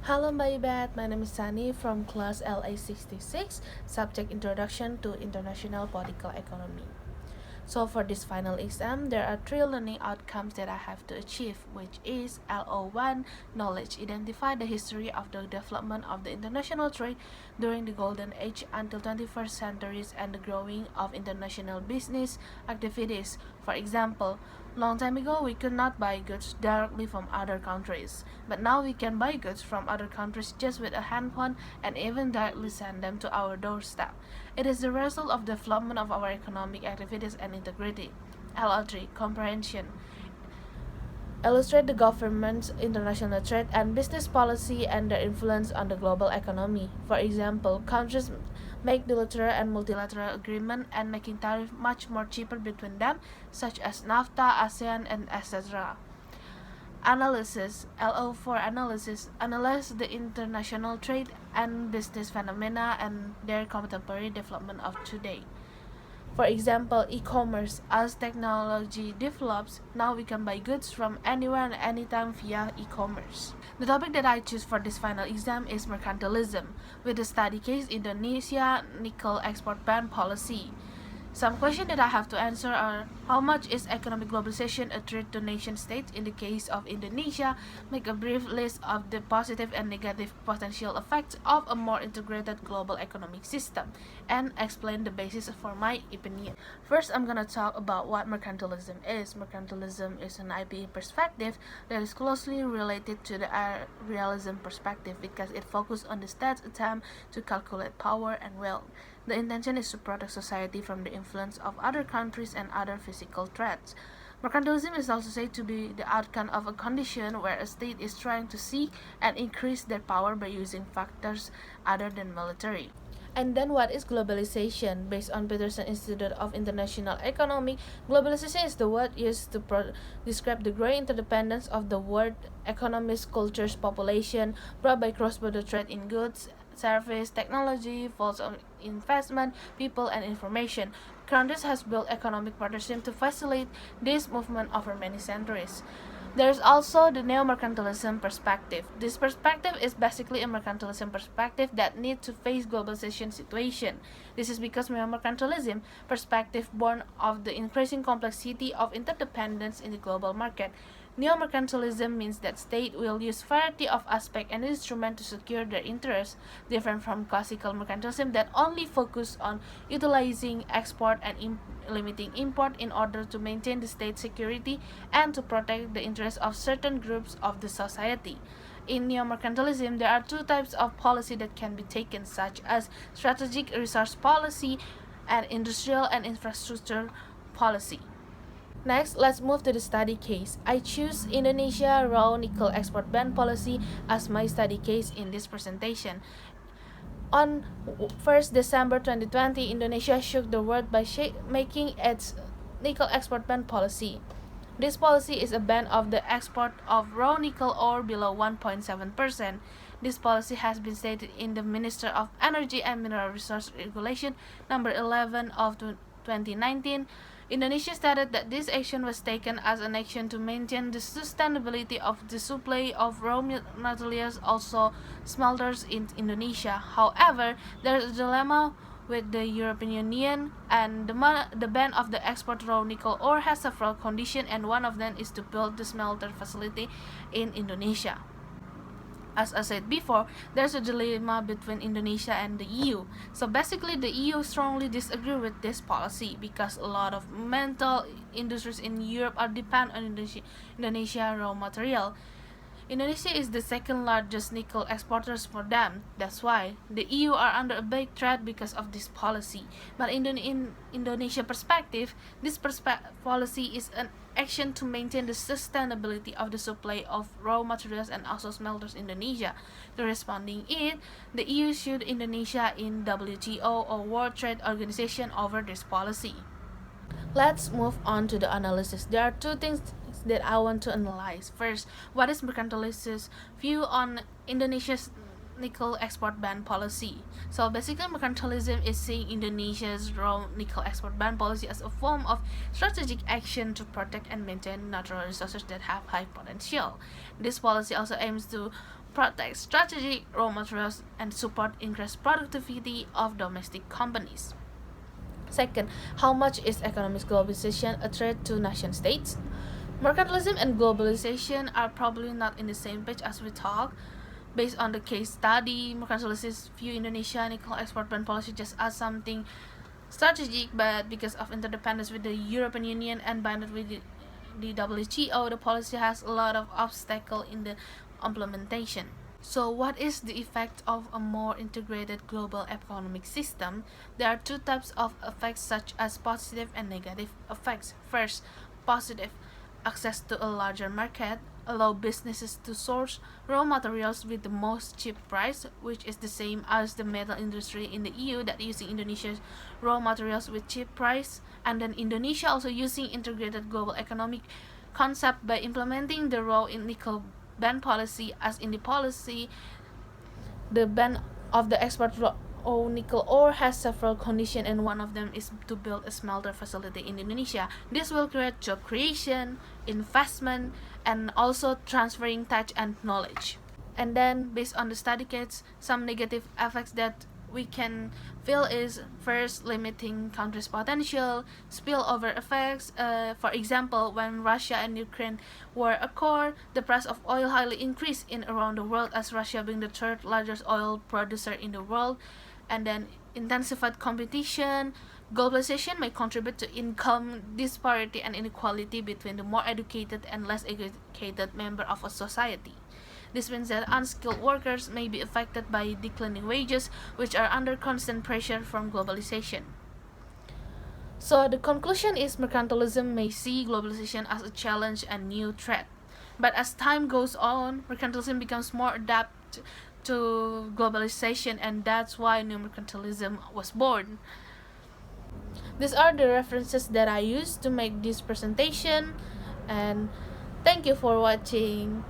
Hello, my bad. My name is Sannie from class LA66, subject Introduction to International Political Economy. So for this final exam, there are three learning outcomes that I have to achieve, which is LO1, knowledge, identify the history of the development of the international trade during the golden age until 21st centuries and the growing of international business activities. For example, long time ago we could not buy goods directly from other countries, but now we can buy goods from other countries just with a handphone and even directly send them to our doorstep. It is the result of development of our economic activities and integrity. LO3, comprehension, illustrate the government's international trade and business policy and their influence on the global economy. For example, countries make bilateral and multilateral agreement and making tariff much more cheaper between them, such as NAFTA, ASEAN, and etc. Analysis, LO4 analysis, analyze the international trade and business phenomena and their contemporary development of today. For example, e-commerce. As technology develops, now we can buy goods from anywhere and anytime via e-commerce. The topic that I choose for this final exam is mercantilism, with the study case Indonesia nickel export ban policy. Some questions that I have to answer are: how much is economic globalization a threat to nation states in the case of Indonesia? Make a brief list of the positive and negative potential effects of a more integrated global economic system, and explain the basis for my opinion. First, I'm gonna talk about what mercantilism is. Mercantilism is an IPE perspective that is closely related to the realism perspective because it focuses on the state's attempt to calculate power and wealth. The intention is to protect society from the influence of other countries and other physical threats. Mercantilism is also said to be the outcome of a condition where a state is trying to seek and increase their power by using factors other than military. And then what is globalization? Based on Peterson Institute of International Economic, globalization is the word used to describe the growing interdependence of the world economies, cultures, population brought by cross-border trade in goods, service, technology, flows of investment, people, and information. Countries has built economic partnership to facilitate this movement over many centuries. There's also the neo-mercantilism perspective. This perspective is basically a mercantilism perspective that needs to face globalization situation. This is because neo-mercantilism perspective born of the increasing complexity of interdependence in the global market. Neo-mercantilism means that state will use variety of aspects and instruments to secure their interests, different from classical mercantilism that only focus on utilizing export and limiting import in order to maintain the state security and to protect the interests of certain groups of the society. In neo-mercantilism, there are two types of policy that can be taken, such as strategic resource policy and industrial and infrastructure policy. Next, let's move to the study case. I choose Indonesia raw nickel export ban policy as my study case in this presentation. On 1st December 2020, Indonesia shook the world by making its nickel export ban policy. This policy is a ban of the export of raw nickel ore below 1.7%. This policy has been stated in the Minister of Energy and Mineral Resource Regulation number 11 of 2019. Indonesia stated that this action was taken as an action to maintain the sustainability of the supply of raw materials, also smelters in Indonesia. However, there is a dilemma with the European Union, and the ban of the export raw nickel ore has several conditions, and one of them is to build the smelter facility in Indonesia. As I said before, there's a dilemma between Indonesia and the EU. So basically, the EU strongly disagree with this policy because a lot of metal industries in Europe are dependent on Indonesia raw material. Indonesia is the second largest nickel exporters for them. That's why the EU are under a big threat because of this policy. But in Indonesia perspective, this policy is an action to maintain the sustainability of the supply of raw materials and also smelters in Indonesia. To responding it, the EU sued Indonesia in WTO or World Trade Organization over this policy. Let's move on to the analysis. There are two things that I want to analyze. First, what is mercantilism's view on Indonesia's nickel export ban policy? So basically, mercantilism is seeing Indonesia's raw nickel export ban policy as a form of strategic action to protect and maintain natural resources that have high potential. This policy also aims to protect strategic raw materials and support increased productivity of domestic companies. Second, how much is economic globalization a threat to nation states? Mercantilism and globalization are probably not in the same page as we talk. Based on the case study, mercantilists view Indonesia nickel export ban policy just as something strategic, but because of interdependence with the European Union and binded with the WTO, the policy has a lot of obstacles in the implementation. So, what is the effect of a more integrated global economic system? There are two types of effects, such as positive and negative effects. First, positive: access to a larger market allow businesses to source raw materials with the most cheap price, which is the same as the metal industry in the EU that using Indonesia's raw materials with cheap price. And then Indonesia also using integrated global economic concept by implementing the raw nickel ban policy. As in the policy, the ban of the export raw nickel ore has several conditions, and one of them is to build a smelter facility in Indonesia. This will create job creation, investment, and also transferring touch and knowledge. And then, based on the study case, some negative effects that we can feel is first limiting countries' potential, spillover effects. For example, when Russia and Ukraine war occurred, the price of oil highly increased in around the world as Russia being the third largest oil producer in the world. And then intensified competition. Globalization may contribute to income disparity and inequality between the more educated and less educated member of a society. This means that unskilled workers may be affected by declining wages, which are under constant pressure from globalization. So the conclusion is mercantilism may see globalization as a challenge and new threat. But as time goes on, mercantilism becomes more adapted to globalization, and that's why new mercantilism was born. These are the references that I used to make this presentation, and thank you for watching.